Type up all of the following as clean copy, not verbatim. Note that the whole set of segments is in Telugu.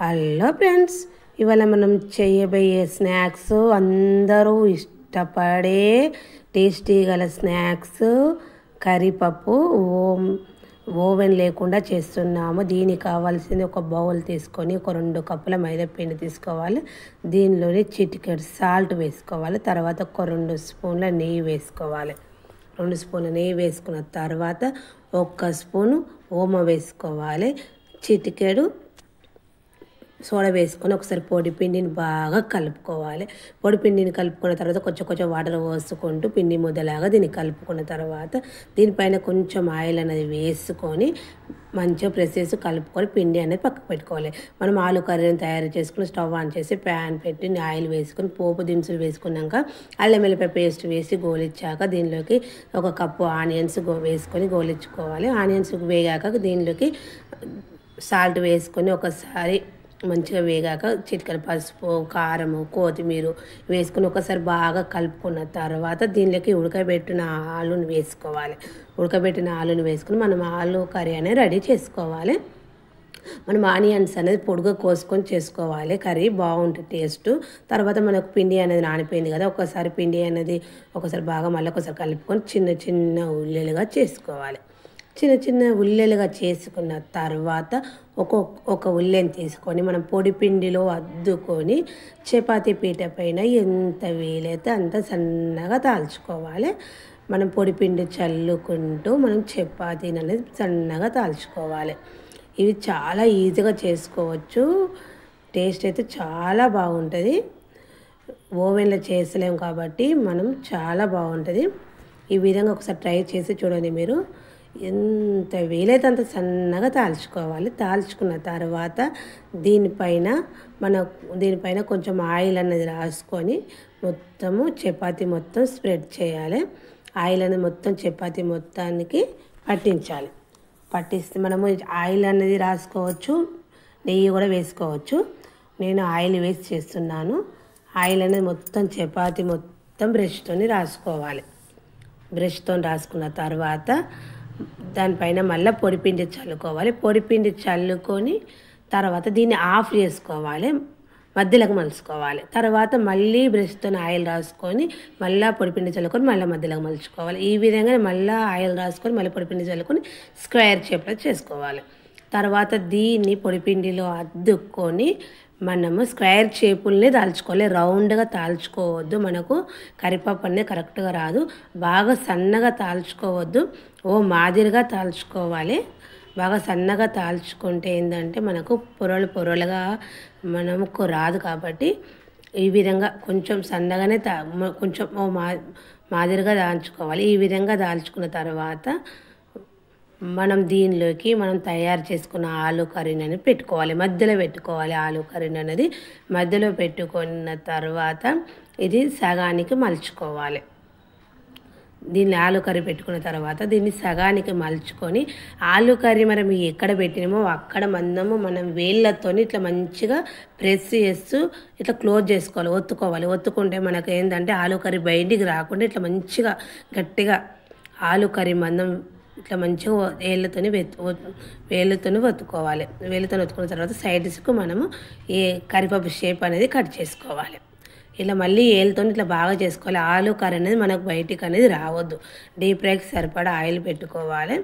హలో ఫ్రెండ్స్, ఇవాళ మనం చేయబోయే స్నాక్స్ అందరూ ఇష్టపడే టేస్టీ గల స్నాక్స్ కర్రీపప్పు ఓవెన్ లేకుండా చేస్తున్నాము. దీనికి కావాల్సింది ఒక బౌల్ తీసుకొని ఒక 2 కప్పుల మైదా పిండి తీసుకోవాలి. దీనిలోని చిటికెడు సాల్ట్ వేసుకోవాలి. తర్వాత ఒక 2 స్పూన్ల నెయ్యి వేసుకోవాలి. 2 స్పూన్ల నెయ్యి వేసుకున్న తర్వాత 1 స్పూను ఓమ వేసుకోవాలి. చిటికెడు సోడా వేసుకొని ఒకసారి పొడి పిండిని బాగా కలుపుకోవాలి. పొడి పిండిని కలుపుకున్న తర్వాత కొంచెం వాటర్ పోసుకుంటూ పిండి ముద్దలాగా దీన్ని కలుపుకున్న తర్వాత దీనిపైన కొంచెం ఆయిల్ అనేది వేసుకొని మంచిగా ప్రెస్ చేసి కలుపుకొని పిండి అనేది పక్కకు పెట్టుకోవాలి. మనం ఆలు కర్రీని తయారు చేసుకుని స్టవ్ ఆన్ చేసి ప్యాన్ పెట్టి ఆయిల్ వేసుకొని పోపు దినుసులు వేసుకున్నాక అల్లం వెల్లిపాయ పేస్ట్ వేసి గోలిచ్చాక దీనిలోకి 1 కప్పు ఆనియన్స్ వేసుకొని గోలించుకోవాలి. ఆనియన్స్ వేగాక దీనిలోకి సాల్ట్ వేసుకొని ఒకసారి మంచిగా వేగాక చిటికెడు పసుపు, కారము, కొత్తిమీర వేసుకొని ఒకసారి బాగా కలుపుకున్న తర్వాత దీనిలోకి ఉడకబెట్టిన ఆలుని వేసుకోవాలి. ఉడకబెట్టిన ఆలుని వేసుకొని మనం ఆలు కర్రీ అనేది రెడీ చేసుకోవాలి. మనం ఆనియన్స్ అనేది పొడుగా కోసుకొని చేసుకోవాలి. కర్రీ బాగుంటుంది టేస్ట్. తర్వాత మనకు పిండి అనేది నానిపోయింది కదా, ఒకసారి పిండి అనేది ఒకసారి బాగా మళ్ళీ ఒకసారి కలుపుకొని చిన్న ఉల్లిలుగా చేసుకోవాలి. చిన్న ఉల్లెలుగా చేసుకున్న తర్వాత ఒక ఉల్లెని తీసుకొని మనం పొడి పిండిలో అద్దుకొని చపాతీ పీట పైన ఎంత వీలైతే అంత సన్నగా తాల్చుకోవాలి. మనం పొడి పిండి చల్లుకుంటూ మనం చపాతీని అనేది సన్నగా తాల్చుకోవాలి. ఇవి చాలా ఈజీగా చేసుకోవచ్చు. టేస్ట్ అయితే చాలా బాగుంటుంది. ఓవెన్లో చేసలేము కాబట్టి మనం చాలా బాగుంటుంది. ఈ విధంగా ఒకసారి ట్రై చేసి చూడండి. మీరు ఎంత వీలైతే అంత సన్నగా తాల్చుకోవాలి. తాల్చుకున్న తర్వాత దీనిపైన కొంచెం ఆయిల్ అనేది రాసుకొని మొత్తము చపాతీ మొత్తం స్ప్రెడ్ చేయాలి. ఆయిల్ అనేది మొత్తం చపాతీ మొత్తానికి పట్టించాలి. పట్టిస్తే మనము ఆయిల్ అనేది రాసుకోవచ్చు, నెయ్యి కూడా వేసుకోవచ్చు. నేను ఆయిల్ వేసి చేస్తున్నాను. ఆయిల్ అనేది మొత్తం చపాతీ మొత్తం బ్రష్తో రాసుకోవాలి. బ్రష్తో రాసుకున్న తర్వాత దానిపైన మళ్ళీ పొడిపిండి చల్లుకోవాలి. పొడిపిండి చల్లుకొని తర్వాత దీన్ని ఆఫ్ చేసుకోవాలి, మధ్యలోకి మలుచుకోవాలి. తర్వాత మళ్ళీ బ్రష్తో ఆయిల్ రాసుకొని మళ్ళీ పొడిపిండి చల్లుకొని మళ్ళీ మధ్యలోకి మలుచుకోవాలి. ఈ విధంగా మళ్ళీ ఆయిల్ రాసుకొని మళ్ళీ పొడిపిండి చల్లుకొని స్క్వేర్ షేప్లో చేసుకోవాలి. తర్వాత దీన్ని పొడిపిండిలో అద్దుకొని మనము స్క్వేర్ షేపుల్ని తాల్చుకోవాలి. రౌండ్గా తాల్చుకోవద్దు. మనకు కరిపప్పు అనేది కరెక్ట్గా రాదు. బాగా సన్నగా తాల్చుకోవద్దు, మాదిరిగా తాల్చుకోవాలి. బాగా సన్నగా తాల్చుకుంటే ఏంటంటే మనకు పొరలుగా మనకు రాదు. కాబట్టి ఈ విధంగా కొంచెం సన్నగానే కొంచెం మాదిరిగా దాల్చుకోవాలి. ఈ విధంగా దాల్చుకున్న తర్వాత మనం దీనిలోకి మనం తయారు చేసుకున్న ఆలు కర్రీని అనేది పెట్టుకోవాలి. మధ్యలో పెట్టుకోవాలి. ఆలు కర్రీని అనేది మధ్యలో పెట్టుకున్న తర్వాత ఇది సగానికి మలుచుకోవాలి. దీన్ని ఆలు కర్రీ పెట్టుకున్న తర్వాత దీన్ని సగానికి మలుచుకొని ఆలు కర్రీ మనం ఎక్కడ పెట్టినామో అక్కడ మనం వేళ్ళతో ఇట్లా మంచిగా ప్రెస్ చేస్తూ ఇట్లా క్లోజ్ చేసుకోవాలి, ఒత్తుకోవాలి. ఒత్తుకుంటే మనకు ఏంటంటే ఆలు కర్రీ బయటికి రాకుండా ఇట్లా మంచిగా గట్టిగా ఆలు కర్రీ ఇట్లా మంచిగా వేళ్ళతో ఒత్తుకోవాలి. వేళ్ళతో ఒత్తుకున్న తర్వాత సైడ్స్కు మనము కరివేపాకు షేప్ అనేది కట్ చేసుకోవాలి. ఇలా మళ్ళీ ఏళ్ళతో ఇట్లా బాగా చేసుకోవాలి. ఆలు కర్రీ అనేది మనకు బయటికి అనేది రావద్దు. డీప్ ఫ్రైకి సరిపడా ఆయిల్ పెట్టుకోవాలి.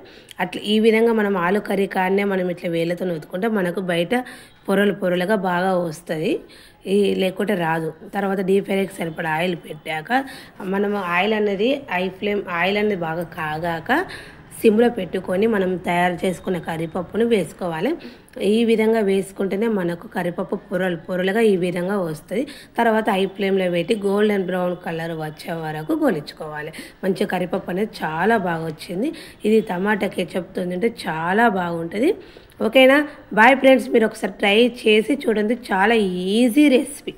అట్లా ఈ విధంగా మనం ఆలు కర్రీ కాడనే మనం ఇట్లా వేళ్ళతో ఒత్తుకుంటే మనకు బయట పొరలుగా బాగా వస్తుంది, లేకుంటే రాదు. తర్వాత డీప్ ఫ్రైకి సరిపడా ఆయిల్ పెట్టాక మనము ఆయిల్ అనేది బాగా కాగాక సిమ్లో పెట్టుకొని మనం తయారు చేసుకున్న కరివేపప్పును వేసుకోవాలి. ఈ విధంగా వేసుకుంటేనే మనకు కరివేపప్పు పొరలుగా ఈ విధంగా వస్తుంది. తర్వాత హై ఫ్లేమ్లో పెట్టి గోల్డెన్ బ్రౌన్ కలర్ వచ్చే వరకు గోలించుకోవాలి. మంచిగా కరివేపప్పు అనేది చాలా బాగా వచ్చింది. ఇది టమాటా కెచప్తో తింటే చాలా బాగుంటుంది. ఓకేనా? బాయ్ ఫ్రెండ్స్, మీరు ఒకసారి ట్రై చేసి చూడండి. చాలా ఈజీ రెసిపీ.